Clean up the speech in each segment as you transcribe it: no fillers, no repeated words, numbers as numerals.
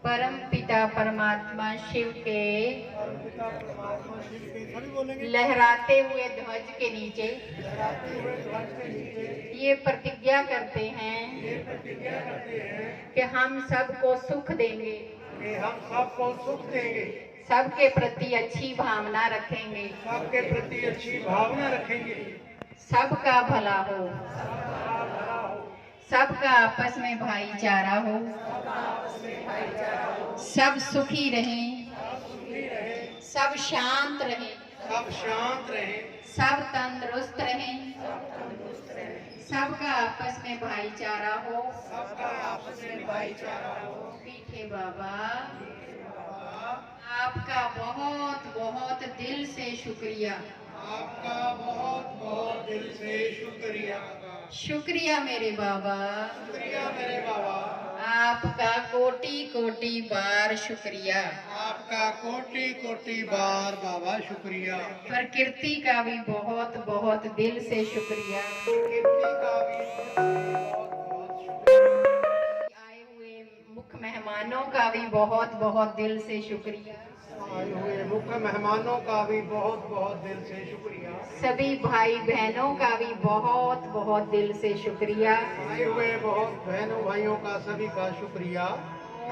परम पिता परमात्मा शिव के लहराते हुए ध्वज के नीचे ये प्रतिज्ञा करते हैं कि हम सबको सुख देंगे, सबके प्रति अच्छी भावना रखेंगे, सबका भला हो, सबका आपस में भाईचारा हो, सब सुखी रहें, सब शांत रहें, सब तंदुरुस्त रहें, सबका आपस में भाईचारा हो। मीठे बाबा, आपका बहुत बहुत दिल से शुक्रिया। शुक्रिया मेरे बाबा, आपका कोटि कोटि बार शुक्रिया। बाबा शुक्रिया। प्रकृति का भी बहुत बहुत दिल से शुक्रिया। आए हुए मुख्य मेहमानों का भी बहुत बहुत दिल से शुक्रिया। मुख्य मेहमानों का भी बहुत बहुत दिल से शुक्रिया। सभी भाई बहनों का भी बहुत बहुत दिल से शुक्रिया। आए हुए बहुत बहनों भाइयों का सभी का शुक्रिया।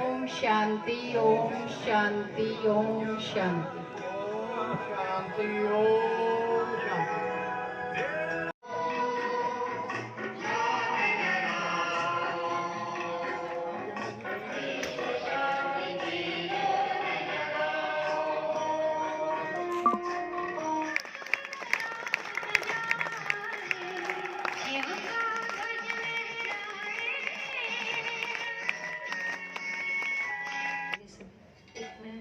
ओम शांति, ओम शांति, ओम शांति। ओम शांति, ओम शांति।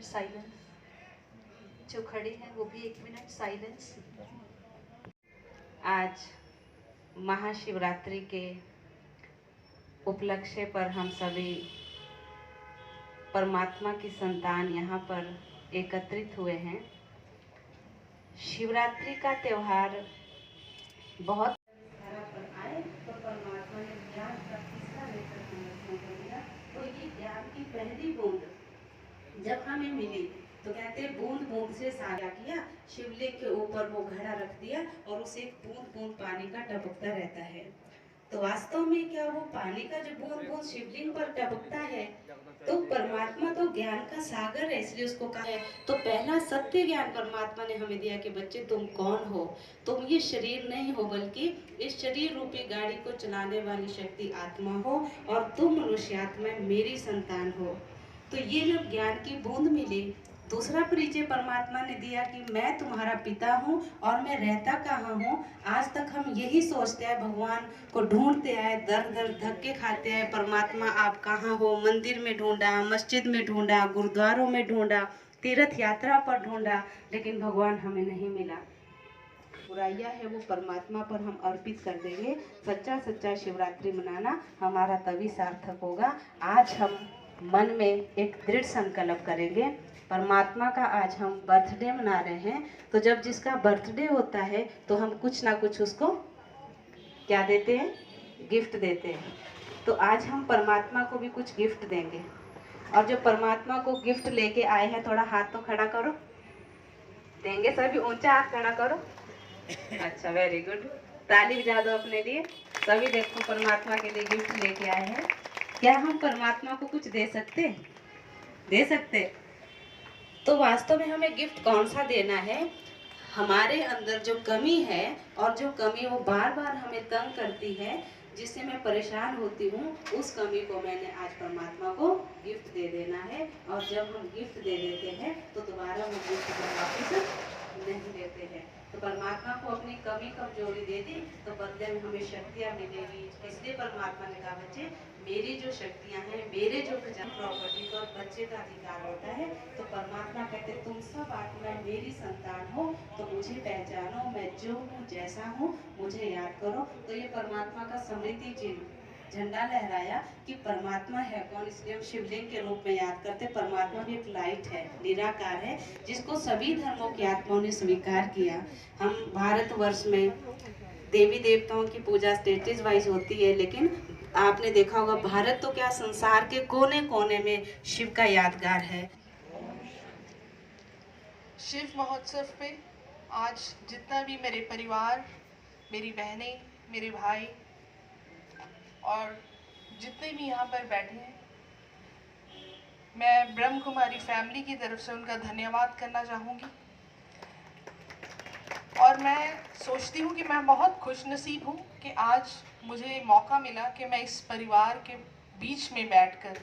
साइलेंस, जो खड़े हैं वो भी 1 मिनट साइलेंस। आज महाशिवरात्रि के उपलक्ष्य पर हम सभी परमात्मा की संतान यहाँ पर एकत्रित हुए हैं। शिवरात्रि का त्योहार बहुत आए तो परमात्मा ने ज्ञान का तीसरा लेकर संरक्षण कर दिया। तो ये ज्ञान की पहली बूंद जब हमें मिली तो कहते हैं बूंद बूंद से सागर किया, शिवलिंग के ऊपर वो घड़ा रख दिया और उसे एक बूंद बूंद पानी का टपकता रहता है। तो वास्तव में क्या वो पानी का जो बूंद बूंद शिवलिंग पर टपकता है, तो परमात्मा तो ज्ञान का सागर है, इसलिए उसको कहा है। तो पहला सत्य ज्ञान परमात्मा ने हमें दिया कि बच्चे तुम कौन हो, तुम ये शरीर नहीं हो, बल्कि इस शरीर रूपी गाड़ी को चलाने वाली शक्ति आत्मा हो और तुम मनुष्यात्मा मेरी संतान हो। तो ये जब ज्ञान की बूंद मिली, दूसरा परिचय परमात्मा ने दिया कि मैं तुम्हारा पिता हूँ और मैं रहता कहाँ हूँ। आज तक हम यही सोचते हैं, भगवान को ढूंढते आए, दर दर धक्के खाते हैं, परमात्मा आप कहाँ हो। मंदिर में ढूंढा, मस्जिद में ढूंढा, गुरुद्वारों में ढूंढा, तीर्थ यात्रा पर ढूंढा, लेकिन भगवान हमें नहीं मिला। बुराइयाँ है वो परमात्मा पर हम अर्पित कर देंगे। सच्चा शिवरात्रि मनाना हमारा तभी सार्थक होगा। आज हम मन में एक दृढ़ संकल्प करेंगे। परमात्मा का आज हम बर्थडे मना रहे हैं, तो जब जिसका बर्थडे होता है तो हम कुछ ना कुछ उसको क्या देते हैं, गिफ्ट देते हैं। तो आज हम परमात्मा को भी कुछ गिफ्ट देंगे। और जो परमात्मा को गिफ्ट लेके आए हैं, थोड़ा हाथ तो खड़ा करो, देंगे सभी, ऊंचा हाथ खड़ा करो। अच्छा, वेरी गुड, ताली बजा दो अपने लिए। सभी देखो परमात्मा के लिए गिफ्ट लेके आए हैं। क्या हम परमात्मा को कुछ दे सकते? तो वास्तव में हमें गिफ्ट कौन सा देना है? हमारे अंदर जो कमी है, और जो कमी वो बार बार हमें तंग करती है, जिससे मैं परेशान होती हूँ, उस कमी को मैंने आज परमात्मा को गिफ्ट दे देना है। और जब हम गिफ्ट दे देते हैं तो दोबारा वो गिफ्ट को वापस नहीं देते हैं। तो परमात्मा को अपनी कमी कमजोरी दे दी तो बदले में हमें शक्तियाँ मिलेगी। इसलिए परमात्मा ने कहा, बच्चे मेरी जो शक्तियाँ हैं, मेरे जो प्रॉपर्टी पर बच्चे का अधिकार होता है। तो परमात्मा कहते तुम सब आत्मा मेरी संतान हो, तो मुझे पहचानो, मैं जो हूँ जैसा हूँ मुझे याद करो। तो ये परमात्मा का स्मृति चिन्ह झंडा लहराया कि परमात्मा है कौन, इसलिए हम शिवलिंग के रूप में याद करते। परमात्मा भी एक लाइट है, निराकार है, जिसको सभी धर्मों की आत्माओं ने स्वीकार किया। हम भारतवर्ष में देवी देवताओं की पूजा स्टेटस वाइज होती है, लेकिन आपने देखा होगा भारत तो क्या संसार के कोने कोने में शिव का यादगार है। शिव महोत्सव पे आज जितना भी मेरे परिवार, मेरी बहनें, मेरे भाई और जितने भी यहाँ पर बैठे हैं, मैं ब्रह्म कुमारी फैमिली की तरफ से उनका धन्यवाद करना चाहूँगी। और मैं सोचती हूँ कि मैं बहुत खुशनसीब हूँ कि आज मुझे मौका मिला कि मैं इस परिवार के बीच में बैठकर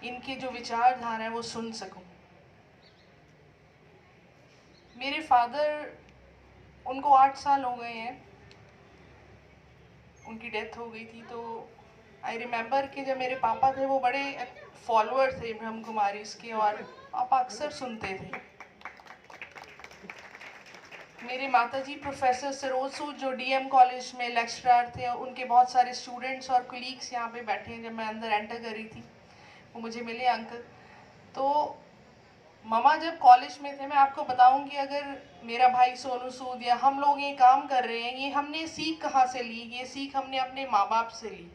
इनके जो विचारधारा है वो सुन सकूँ। मेरे फादर, उनको 8 साल हो गए हैं, उनकी डेथ हो गई थी। तो आई रिमेम्बर कि जब मेरे पापा थे वो बड़े फॉलोअर थे ब्रह्म कुमारीज़ के और पापा अक्सर सुनते थे। मेरे माताजी प्रोफेसर सरोज सूद जो डीएम कॉलेज में लेक्चरर थे, उनके बहुत सारे स्टूडेंट्स और कोलीग्स यहाँ पे बैठे हैं। जब मैं अंदर एंटर कर रही थी वो मुझे मिले अंकल। तो मामा जब कॉलेज में थे, मैं आपको बताऊंगी, अगर मेरा भाई सोनू सूद या हम लोग ये काम कर रहे हैं, ये हमने सीख कहाँ से ली? ये सीख हमने अपने माँ बाप से ली।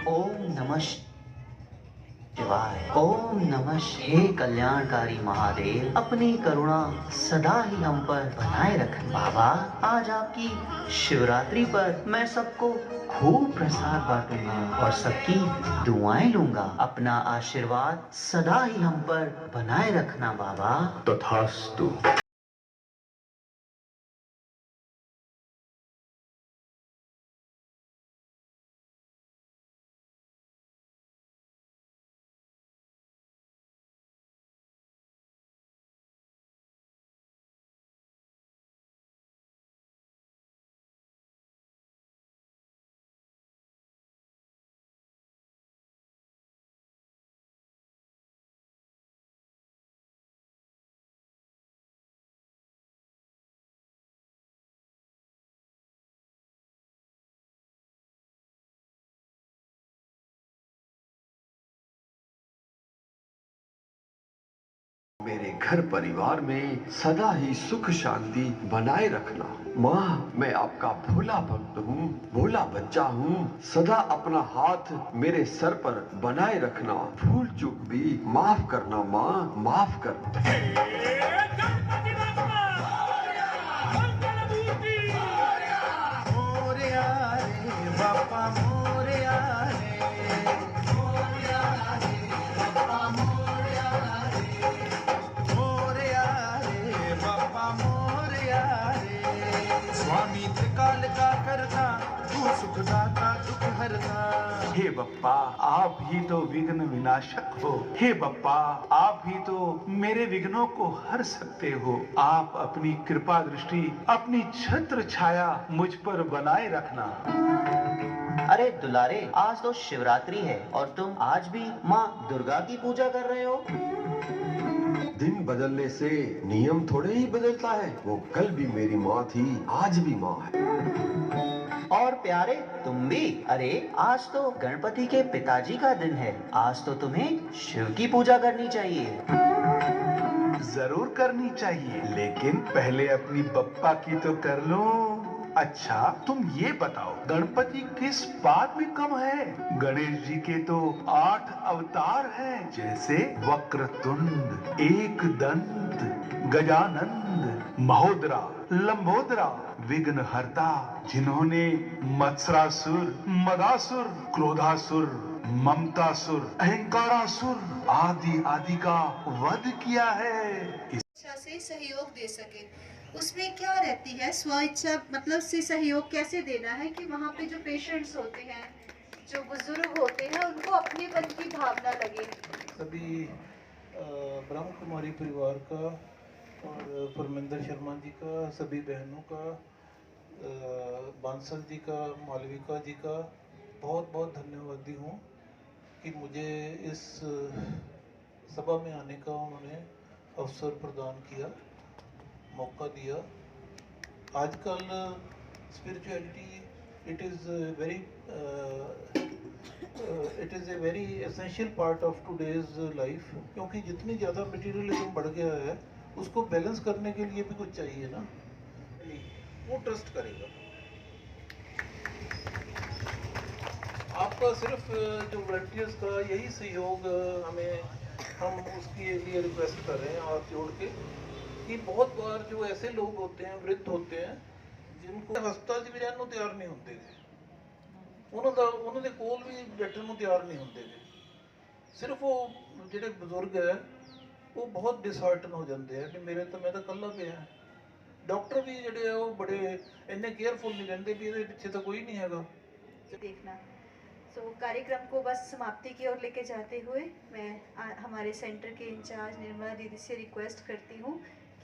ओम नमः शिवाय। ओम नमः। हे कल्याणकारी महादेव, अपनी करुणा सदा ही हम पर बनाए रखें। बाबा, आज आपकी शिवरात्रि पर मैं सबको खूब प्रसाद बांटूंगा और सबकी दुआएं लूंगा। अपना आशीर्वाद सदा ही हम पर बनाए रखना बाबा। तथास्तु। मेरे घर परिवार में सदा ही सुख शांति बनाए रखना। माँ, मैं आपका भोला भक्त हूँ, भोला बच्चा हूँ। सदा अपना हाथ मेरे सर पर बनाए रखना। भूल चूक भी माफ करना माँ, माफ करना। स्वामी त्रिकाल का करता, तू सुखदाता दुख हरता। हे बप्पा, आप ही तो विघ्न विनाशक हो। हे बप्पा, आप ही तो मेरे विघ्नों को हर सकते हो। आप अपनी कृपा दृष्टि, अपनी छत्र छाया मुझ पर बनाए रखना। अरे दुलारे, आज तो शिवरात्रि है और तुम आज भी माँ दुर्गा की पूजा कर रहे हो। दिन बदलने से नियम थोड़े ही बदलता है। वो कल भी मेरी माँ थी, आज भी माँ है। और प्यारे, तुम भी। अरे आज तो गणपति के पिताजी का दिन है। आज तो तुम्हें शिव की पूजा करनी चाहिए। जरूर करनी चाहिए, लेकिन पहले अपनी बप्पा की तो कर लूं। अच्छा, तुम ये बताओ, गणपति किस बात में कम है? गणेश जी के तो 8 अवतार हैं, जैसे वक्रतुंड, एकदंत, गजानंद, महोदरा, लंबोदरा, विघ्नहर्ता, जिन्होंने मत्सरासुर, मदासुर, क्रोधासुर, ममतासुर, अहंकारासुर आदि आदि का वध किया है। इच्छा से सहयोग दे सके, उसमें क्या रहती है स्व इच्छा, मतलब से सहयोग कैसे देना है कि वहाँ पे जो पेशेंट्स होते हैं, जो बुजुर्ग होते हैं, उनको अपनेपन की भावना लगे। सभी ब्रह्म कुमारी परिवार का और परमिंदर शर्मा जी का, सभी बहनों का, बांसल जी का, मालविका जी का बहुत बहुत धन्यवादी हूँ कि मुझे इस सभा में आने का उन्होंने अवसर प्रदान किया, मौका दिया। आजकल spirituality it is a very essential part of today's life, क्योंकि जितनी ज़्यादा मटेरियलिज्म बढ़ गया है उसको बैलेंस करने के लिए भी कुछ चाहिए ना, वो ट्रस्ट करेगा। आपका सिर्फ जो वॉलंटियर्स का यही सहयोग हम उसके लिए रिक्वेस्ट कर रहे हैं हाथ जोड़ के, कि बहुत बार जो ऐसे लोग होते हैं, वृद्ध होते हैं, जिनको हस्पताल च भी रहने को तैयार नहीं होते, उन्होंने कोल भी बैठने को तैयार नहीं होते, सिर्फ वो ਜਿਹੜੇ ਬਜ਼ੁਰਗ है वो बहुत डिसहार्टन हो जाते हैं कि मैं तो कल्ला पे है। डॉक्टर भी ਜਿਹੜੇ है वो बड़े इन्ने केयरफुल नहीं रहते भी ਇਹਦੇ ਪਿੱਛੇ ਤਾਂ ਕੋਈ ਨਹੀਂ ਹੈਗਾ। देखना तो कार्यक्रम को बस समाप्ति की ओर लेके जाते हुए मैं हमारे सेंटर के इंचार्ज निर्मला दीदी से रिक्वेस्ट करती हूँ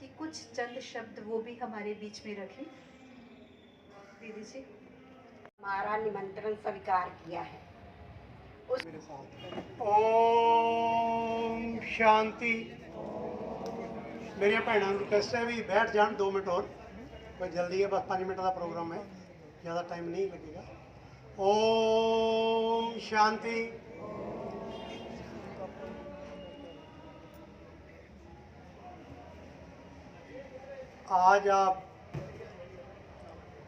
कि कुछ चंद शब्द वो भी हमारे बीच में रखें। दीदी जी, हमारा निमंत्रण स्वीकार किया है। ओम शांति। मेरी भैनों की रिक्वेस्ट है भी बैठ जान 2 मिनट और, कोई जल्दी है, बस 5 मिनट का प्रोग्राम है, ज़्यादा टाइम नहीं लगेगा। ओम शांति। आज आप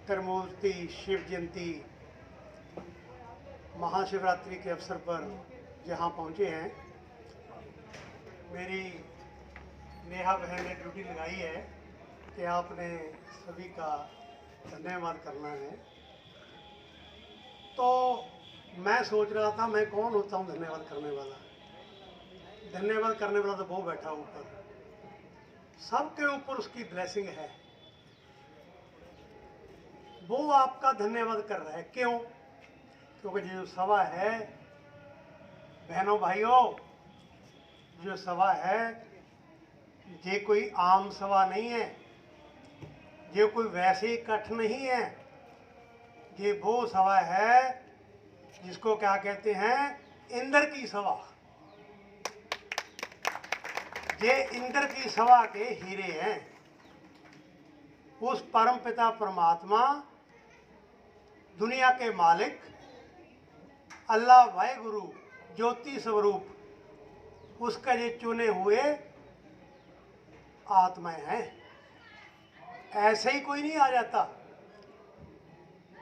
त्रिमूर्ति शिव जयंती महाशिवरात्रि के अवसर पर जहाँ पहुँचे हैं, मेरी नेहा बहन ने ड्यूटी लगाई है कि आपने सभी का धन्यवाद करना है। तो मैं सोच रहा था मैं कौन होता हूँ धन्यवाद करने वाला। धन्यवाद करने वाला तो वो बैठा ऊपर, सबके ऊपर उसकी ब्लेसिंग है, वो आपका धन्यवाद कर रहा है। क्यों? क्योंकि जो सभा है बहनों भाइयों, जो सभा है ये कोई आम सभा नहीं है, ये कोई वैसे इकट्ठ नहीं है, ये वो सभा है जिसको क्या कहते हैं, इंद्र की सभा। ये इंद्र की सभा के हीरे हैं। उस परम पिता परमात्मा, दुनिया के मालिक अल्लाह वाहिगुरु ज्योति स्वरूप, उसका ये चुने हुए आत्माएं हैं। ऐसे ही कोई नहीं आ जाता,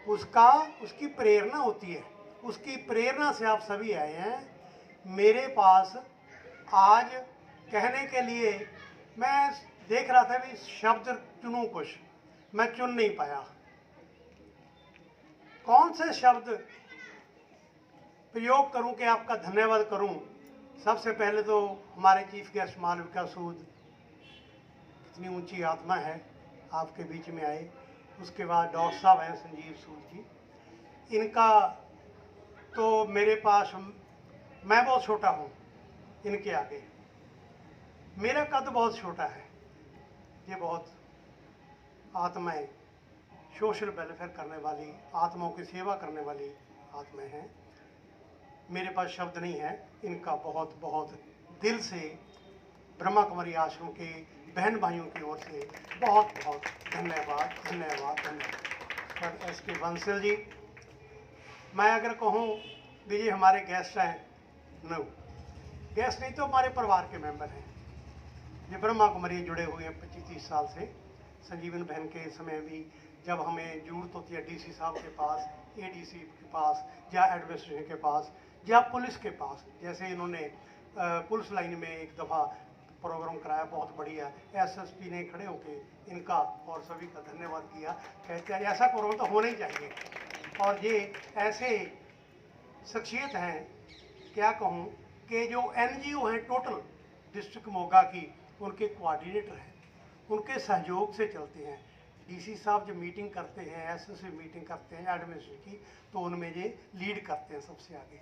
उसकी प्रेरणा होती है। उसकी प्रेरणा से आप सभी आए हैं। मेरे पास आज कहने के लिए मैं देख रहा था भी शब्द चुनूं, कुछ मैं चुन नहीं पाया। कौन से शब्द प्रयोग करूं कि आपका धन्यवाद करूं। सबसे पहले तो हमारे चीफ गेस्ट मालविका सूद, कितनी ऊंची आत्मा है, आपके बीच में आए। उसके बाद डॉक्टर साहब हैं संजीव सूद जी, इनका तो मेरे पास, मैं बहुत छोटा हूँ इनके आगे, मेरा कद बहुत छोटा है। ये बहुत आत्माएं, सोशल वेलफेयर करने वाली, आत्माओं की सेवा करने वाली आत्माएं हैं। मेरे पास शब्द नहीं है। इनका बहुत बहुत दिल से ब्रह्मा कुमारी आश्रम के बहन भाइयों की ओर से बहुत बहुत धन्यवाद धन्यवाद धन्यवाद। पर एस के बंसल जी, मैं अगर कहूँ भी ये हमारे गेस्ट हैं, नो गेस्ट नहीं तो हमारे परिवार के मेंबर हैं। ये ब्रह्मा कुमारी जुड़े हुए हैं 25-30 साल से। संजीवन बहन के समय भी जब हमें जरूरत होती है डीसी साहब के पास, एडीसी के पास, या एडमिनिस्ट्रेशन के पास, या पुलिस के पास, जैसे इन्होंने पुलिस लाइन में एक दफ़ा प्रोग्राम कराया, बहुत बढ़िया। एसएसपी ने खड़े होकर इनका और सभी का धन्यवाद किया। कहते हैं ऐसा प्रोग्राम तो होना ही चाहिए। और ये ऐसे शख्सियत हैं, क्या कहूँ, कि जो NGO हैं टोटल डिस्ट्रिक्ट मोगा की, उनके कोऑर्डिनेटर हैं, उनके सहयोग से चलते हैं। डीसी साहब जो मीटिंग करते हैं, एसएसपी मीटिंग करते हैं एडमिनिस्ट्रेशन की, तो उनमें ये लीड करते हैं सबसे आगे।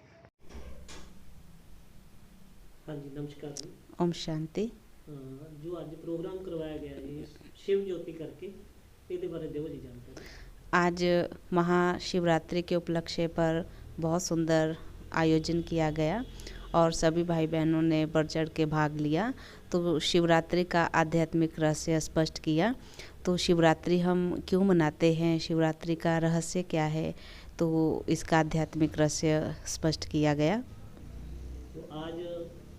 हाँ जी, नमस्कार जी। ओम शांति। जो आज प्रोग्राम करवाया गया है शिव ज्योति करके, इसके बारे में जी जानकारी। आज महाशिवरात्रि के उपलक्ष्य पर बहुत सुंदर आयोजन किया गया और सभी भाई बहनों ने बढ़ चढ़ के भाग लिया। तो शिवरात्रि का आध्यात्मिक रहस्य स्पष्ट किया। तो शिवरात्रि हम क्यों मनाते हैं, शिवरात्रि का रहस्य क्या है, तो इसका आध्यात्मिक रहस्य स्पष्ट किया गया। तो आज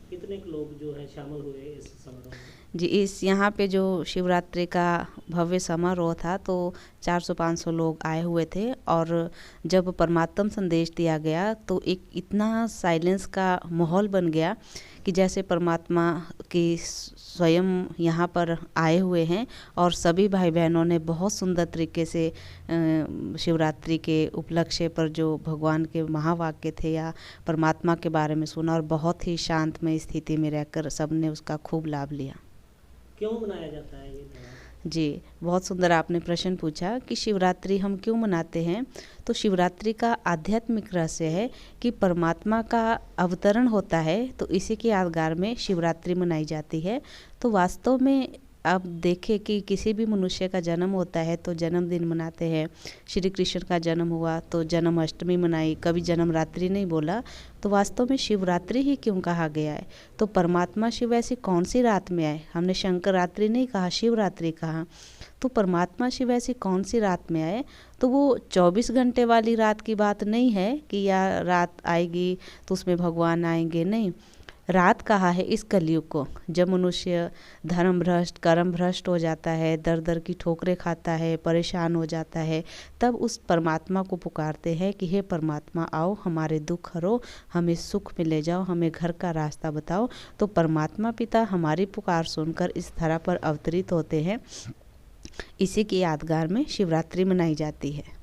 कितने लोग जो है शामिल हुए इस समारोह में? जी, इस यहाँ पे जो शिवरात्रि का भव्य समारोह था तो 400-500 लोग आए हुए थे, और जब परमात्म संदेश दिया गया तो एक इतना साइलेंस का माहौल बन गया कि जैसे परमात्मा की स्वयं यहाँ पर आए हुए हैं, और सभी भाई बहनों ने बहुत सुंदर तरीके से शिवरात्रि के उपलक्ष्य पर जो भगवान के महावाक्य थे या परमात्मा के बारे में सुना, और बहुत ही शांतमय स्थिति में रहकर सबने उसका खूब लाभ लिया। क्यों मनाया जाता है ये त्यौहार? जी, बहुत सुंदर आपने प्रश्न पूछा कि शिवरात्रि हम क्यों मनाते हैं। तो शिवरात्रि का आध्यात्मिक रहस्य है कि परमात्मा का अवतरण होता है, तो इसी के यादगार में शिवरात्रि मनाई जाती है। तो वास्तव में आप देखें कि किसी भी मनुष्य का जन्म होता है तो जन्मदिन मनाते हैं। श्री कृष्ण का जन्म हुआ तो जन्माष्टमी मनाई, कभी जन्म रात्रि नहीं बोला। तो वास्तव में शिवरात्रि ही क्यों कहा गया है? तो परमात्मा शिव ऐसी कौन सी रात में आए? हमने शंकर रात्रि नहीं कहा, शिवरात्रि कहा। तो परमात्मा शिव ऐसी कौन सी रात में आए? तो वो 24 घंटे वाली रात की बात नहीं है कि या रात आएगी तो उसमें भगवान आएंगे, नहीं। रात कहा है इस कलयुग को, जब मनुष्य धर्म भ्रष्ट कर्म भ्रष्ट हो जाता है, दर दर की ठोकरें खाता है, परेशान हो जाता है, तब उस परमात्मा को पुकारते हैं कि हे परमात्मा आओ, हमारे दुख हरो, हमें सुख में ले जाओ, हमें घर का रास्ता बताओ। तो परमात्मा पिता हमारी पुकार सुनकर इस धरा पर अवतरित होते हैं। इसी की यादगार में शिवरात्रि मनाई जाती है।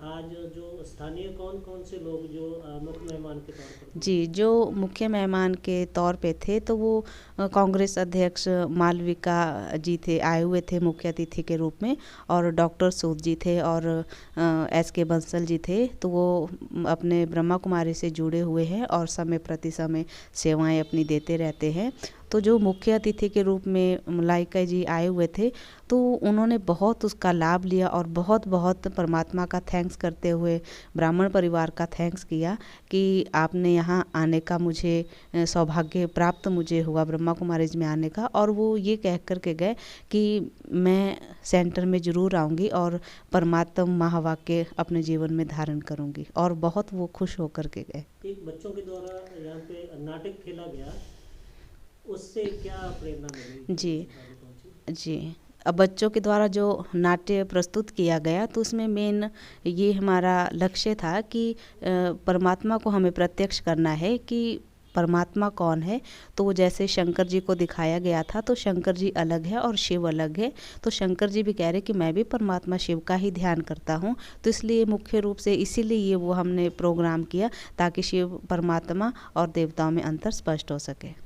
आज जो स्थानीय कौन कौन से लोग जो मुख्य मेहमान के तौर पर? जी, जो मुख्य मेहमान के तौर पे थे तो वो कांग्रेस अध्यक्ष मालविका जी थे, आए हुए थे मुख्य अतिथि के रूप में, और डॉक्टर सूद जी थे और SK बंसल जी थे। तो वो अपने ब्रह्मा कुमारी से जुड़े हुए हैं और समय प्रति समय सेवाएं अपनी देते रहते हैं। तो जो मुख्य अतिथि के रूप में मलाइका जी आए हुए थे तो उन्होंने बहुत उसका लाभ लिया और बहुत बहुत परमात्मा का थैंक्स करते हुए ब्राह्मण परिवार का थैंक्स किया कि आपने यहाँ आने का मुझे सौभाग्य प्राप्त मुझे हुआ, ब्रह्मा कुमारीज में आने का। और वो ये कह कर के गए कि मैं सेंटर में ज़रूर आऊँगी और परमात्म महावाक्य अपने जीवन में धारण करूँगी, और बहुत वो खुश होकर के गए। एक बच्चों के द्वारा यहाँ पे नाटक खेला गया, उससे क्या प्रेरणा मिली? जी, अब बच्चों के द्वारा जो नाट्य प्रस्तुत किया गया तो उसमें मेन ये हमारा लक्ष्य था कि परमात्मा को हमें प्रत्यक्ष करना है कि परमात्मा कौन है। तो वो जैसे शंकर जी को दिखाया गया था तो शंकर जी अलग है और शिव अलग है। तो शंकर जी भी कह रहे कि मैं भी परमात्मा शिव का ही ध्यान करता हूँ। तो इसलिए मुख्य रूप से इसीलिए ये वो हमने प्रोग्राम किया ताकि शिव परमात्मा और देवताओं में अंतर स्पष्ट हो सके।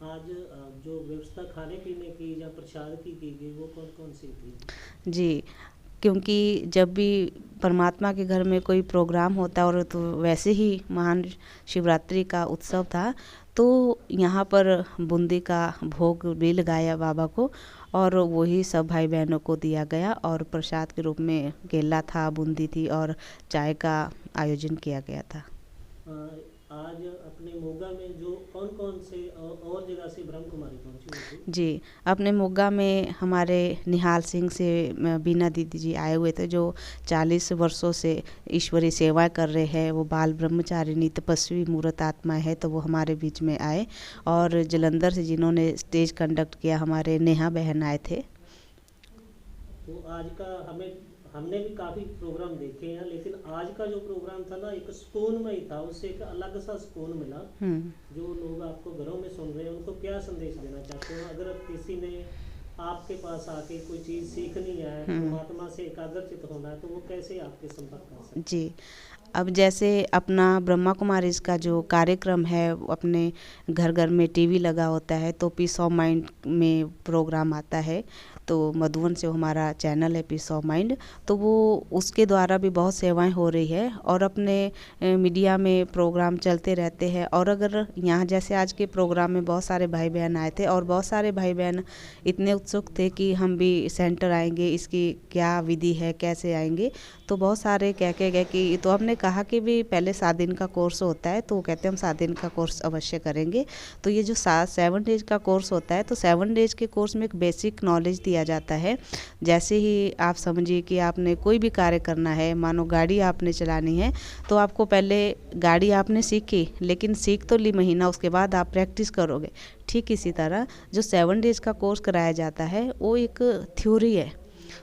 आज जो व्यवस्था खाने पीने की या प्रसाद की गई वो कौन कौन सी थी? जी, क्योंकि जब भी परमात्मा के घर में कोई प्रोग्राम होता है, और तो वैसे ही महान शिवरात्रि का उत्सव था, तो यहाँ पर बूंदी का भोग भी लगाया बाबा को, और वही सब भाई बहनों को दिया गया। और प्रसाद के रूप में केला था, बूंदी थी और चाय का आयोजन किया गया था। आज अपने मोगा में जो कौन कौन से और जगह से ब्रह्म कुमारी पहुंची हुई थी? जी, अपने मोगा में हमारे निहाल सिंह से बीना दीदी जी आए हुए थे, जो 40 वर्षों से ईश्वरीय सेवा कर रहे हैं। वो बाल ब्रह्मचारिणी तपस्वी मूर्त आत्मा है, तो वो हमारे बीच में आए। और जलंधर से जिन्होंने स्टेज कंडक्ट किया हमारे नेहा बहन आए थे। तो आज का हमने भी काफ़ी प्रोग्राम देखे हैं, लेकिन आज का जो प्रोग्राम था ना एक सुकूनमय था, उससे एक अलग सा सुकून मिला। जो लोग आपको घरों में सुन रहे हैं उनको क्या संदेश देना चाहते हो? अगर किसी ने आपके पास आके कोई चीज़ सीखनी है, परमात्मा से एकाग्रचित होना है, तो वो कैसे आपके संपर्क कर सकते हैं? जी, अब जैसे अपना ब्रह्मा कुमारीज का जो कार्यक्रम है, अपने घर घर में टीवी लगा होता है, तो पीस ऑफ माइंड में प्रोग्राम आता है। तो मधुबन से हमारा चैनल है पीस ऑफ माइंड, तो वो उसके द्वारा भी बहुत सेवाएं हो रही है और अपने मीडिया में प्रोग्राम चलते रहते हैं। और अगर यहाँ जैसे आज के प्रोग्राम में बहुत सारे भाई बहन आए थे और बहुत सारे भाई बहन इतने उत्सुक थे कि हम भी सेंटर आएंगे, इसकी क्या विधि है, कैसे आएंगे। तो बहुत सारे कह के गए कि, तो हमने कहा कि भी पहले 7 दिन का कोर्स होता है, तो वो कहते हैं हम 7 दिन का कोर्स अवश्य करेंगे। तो ये जो 7 डेज का कोर्स होता है, तो 7 डेज के कोर्स में एक बेसिक नॉलेज किया जाता है। जैसे ही आप समझिए कि आपने कोई भी कार्य करना है, मानो गाड़ी आपने चलानी है, तो आपको पहले गाड़ी आपने सीखी, लेकिन सीख तो ली महीना, उसके बाद आप प्रैक्टिस करोगे। ठीक इसी तरह जो 7 डेज़ का कोर्स कराया जाता है वो एक थ्योरी है,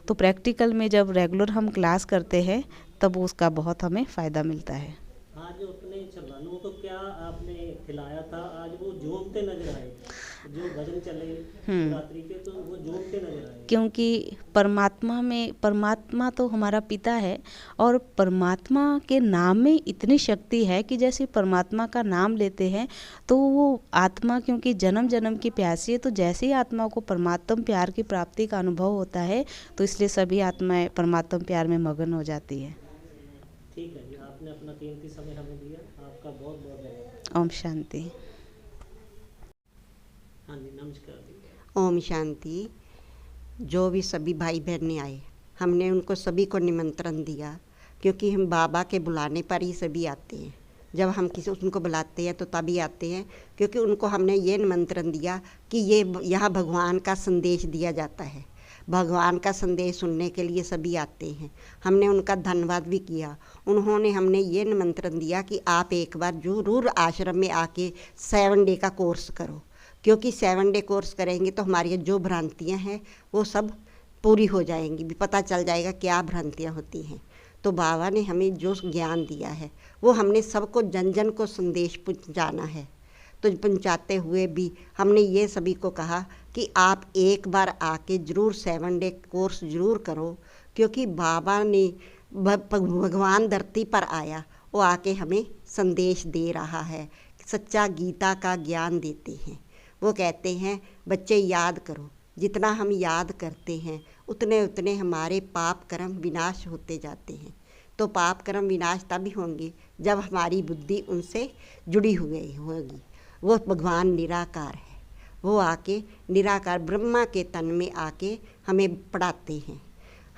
तो प्रैक्टिकल में जब रेगुलर हम क्लास करते हैं तब उसका बहुत हमें फ़ायदा मिलता है। आज अपने श्रद्धालुओं को क्या आपने खिलाया था? आज वो झूमते नजर आए, जो भजन चले शिवरात्रि के, तो वो झूमते नजर आए। क्योंकि परमात्मा तो हमारा पिता है, और परमात्मा के नाम में इतनी शक्ति है कि जैसे परमात्मा का नाम लेते हैं तो वो आत्मा, क्योंकि जन्म जन्म की प्यासी है, तो जैसे ही आत्मा को परमात्म प्यार की प्राप्ति का अनुभव होता है तो इसलिए सभी आत्माएं परमात्म प्यार में मगन हो जाती है। ठीक है जी, आपने अपना कीमती समय हमें दिया, आपका बहुत बहुत धन्यवाद। ओम शांति। हाँ जी, नमस्कार जी। ओम शांति। जो भी सभी भाई बहनें आए, हमने उनको सभी को निमंत्रण दिया, क्योंकि हम बाबा के बुलाने पर ही सभी आते हैं। जब हम किसी उनको बुलाते हैं तो तभी आते हैं, क्योंकि उनको हमने ये निमंत्रण दिया कि ये यहाँ भगवान का संदेश दिया जाता है। भगवान का संदेश सुनने के लिए सभी आते हैं। हमने उनका धन्यवाद भी किया। उन्होंने हमने ये निमंत्रण दिया कि आप एक बार ज़रूर आश्रम में आके 7 डे का कोर्स करो, क्योंकि 7 डे कोर्स करेंगे तो हमारी जो भ्रांतियाँ हैं वो सब पूरी हो जाएंगी, भी पता चल जाएगा क्या भ्रांतियाँ होती हैं। तो बाबा ने हमें जो ज्ञान दिया है वो हमने सबको जन जन को संदेश पहुँचाना है। तो पहुँचाते हुए भी हमने ये सभी को कहा कि आप एक बार आके ज़रूर 7 डे कोर्स ज़रूर करो, क्योंकि बाबा ने भगवान धरती पर आया, वो आके हमें संदेश दे रहा है, सच्चा गीता का ज्ञान देते हैं। वो कहते हैं बच्चे याद करो, जितना हम याद करते हैं उतने उतने हमारे पाप कर्म विनाश होते जाते हैं। तो पाप कर्म विनाश तभी होंगे जब हमारी बुद्धि उनसे जुड़ी हुई होगी। वो भगवान निराकार है, वो आके निराकार ब्रह्मा के तन में आके हमें पढ़ाते हैं।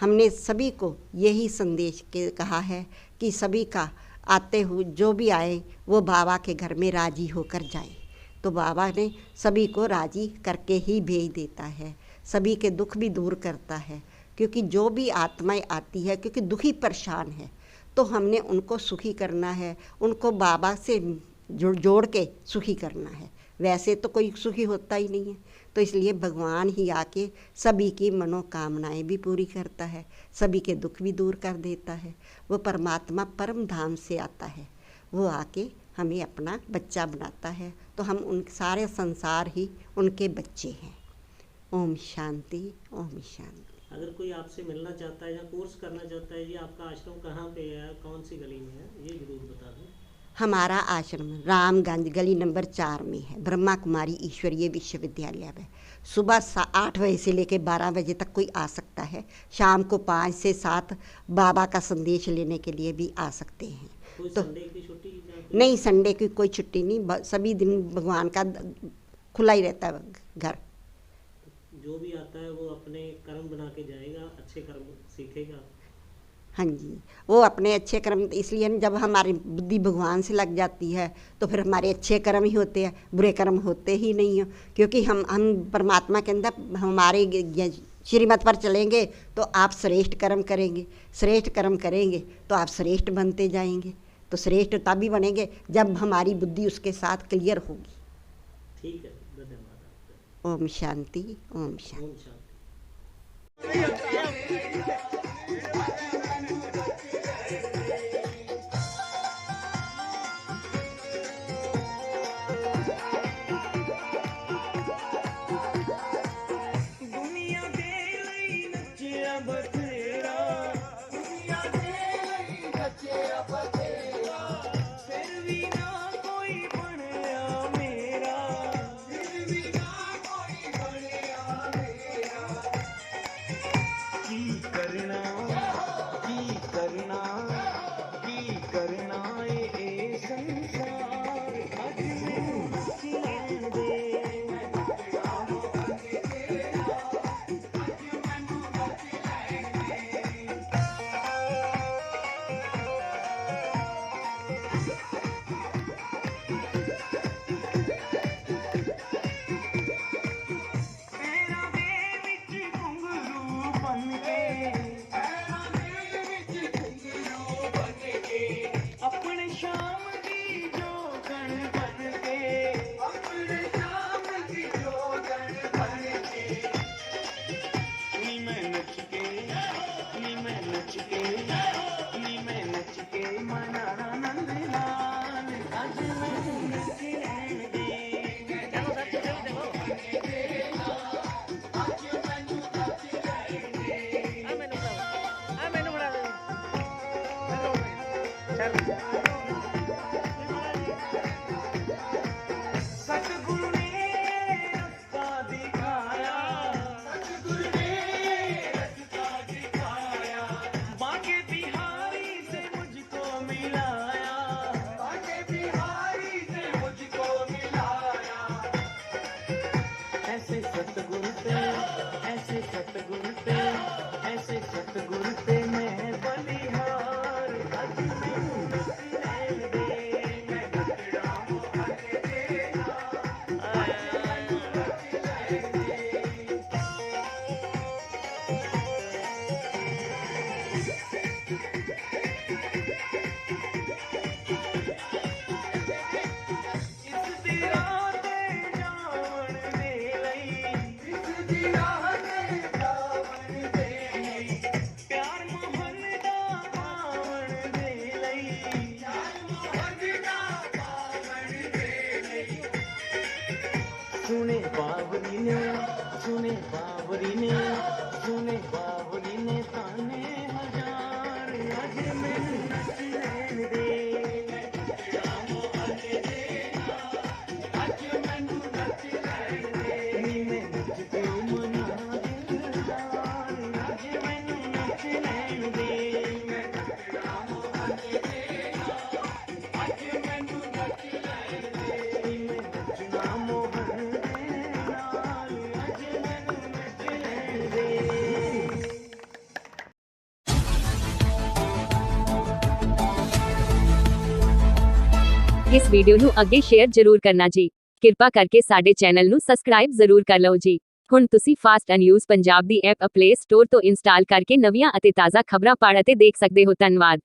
हमने सभी को यही संदेश के कहा है कि सभी का आते हुए जो भी आए वो बाबा के घर में राजी होकर जाए। तो बाबा ने सभी को राजी करके ही भेज देता है, सभी के दुख भी दूर करता है, क्योंकि जो भी आत्माएं आती है क्योंकि दुखी परेशान है, तो हमने उनको सुखी करना है, उनको बाबा से जोड़ के सुखी करना है। वैसे तो कोई सुखी होता ही नहीं है, तो इसलिए भगवान ही आके सभी की मनोकामनाएं भी पूरी करता है, सभी के दुख भी दूर कर देता है। वो परमात्मा परम धाम से आता है, वो आके हमें अपना बच्चा बनाता है, तो हम उन सारे संसार ही उनके बच्चे हैं। ओम शांति, ओम शांति। अगर कोई आपसे मिलना चाहता है या कोर्स करना चाहता है, ये आपका आश्रम कहाँ पे है, कौन सी गली में है, ये जरूर बता दें। हमारा आश्रम रामगंज गली नंबर 4 में है, ब्रह्मा कुमारी ईश्वरीय विश्वविद्यालय में। सुबह 8 बजे से लेकर 12 बजे तक कोई आ सकता है, शाम को 5 से 7 बाबा का संदेश लेने के लिए भी आ सकते हैं। तो संडे की छुट्टी नहीं, संडे की कोई छुट्टी नहीं, सभी दिन भगवान का खुला ही रहता है घर। जो भी आता है वो अपने कर्म बना के जाएगा, अच्छे कर्म सीखेगा। हाँ जी, वो अपने अच्छे कर्म, इसलिए जब हमारी बुद्धि भगवान से लग जाती है तो फिर हमारे अच्छे कर्म ही होते हैं, बुरे कर्म होते ही नहीं हो, क्योंकि हम परमात्मा के अंदर हमारे श्रीमत पर चलेंगे तो आप श्रेष्ठ कर्म करेंगे, श्रेष्ठ कर्म करेंगे तो आप श्रेष्ठ बनते जाएंगे। तो श्रेष्ठ तभी बनेंगे जब हमारी बुद्धि उसके साथ क्लियर होगी। ठीक है, धन्यवाद। ओम शांति, ओम शांति। ओम शांति। सतगुरु ने रास्ता दिखाया, सतगुरु ने रास्ता दिखाया, बांके बिहारी से मुझको मिलाया, बांके बिहारी से मुझको मिलाया। ऐसे सतगुरु पे, ऐसे सतगुरु पे, ऐसे सतगुरु पे मैं बलिहार। आज मैनू नच लैण दे, मैं नचड़ा मोहन तेरा, आज मैनू नच लैण दे। इस दी राह ते जावण दे लई, इस दी राह ते जावण दे लई, प्यार मोहन दा पावण दे लई, प्यार मोहन दा पावण दे लई। सुने बावरी ने, सुने बावरी ने, सुने बावरी ने ताने हजार। आज मैनू नच लैण दे, मैं नचड़ा मोहन तेरा, आज मैनू नच लैण दे। नी मैं नच पियो मना दिलदार, आज मैनू नच लैण दे, मैं नचड़ा मोहन तेरा, आज मैनू नच लैण दे। नी मैं नचना मोहन दे नाल, आज मैनू नच लैण दे। इस वीडियो ਨੂੰ ਅੱਗੇ ਸ਼ੇਅਰ ਜ਼ਰੂਰ ਕਰਨਾ ਜੀ। ਕਿਰਪਾ ਕਰਕੇ ਸਾਡੇ ਚੈਨਲ ਨੂੰ ਸਬਸਕ੍ਰਾਈਬ ਜ਼ਰੂਰ ਕਰ ਲਓ ਜੀ। ਹੁਣ ਤੁਸੀਂ ਫਾਸਟ ਨਿਊਜ਼ ਪੰਜਾਬ ਦੀ ਐਪ ਪਲੇ ਸਟੋਰ ਤੋਂ ਇੰਸਟਾਲ ਕਰਕੇ ਨਵੀਆਂ ਅਤੇ ਤਾਜ਼ਾ ਖਬਰਾਂ ਪੜ੍ਹ ਅਤੇ ਦੇਖ ਸਕਦੇ ਹੋ। ਧੰਨਵਾਦ।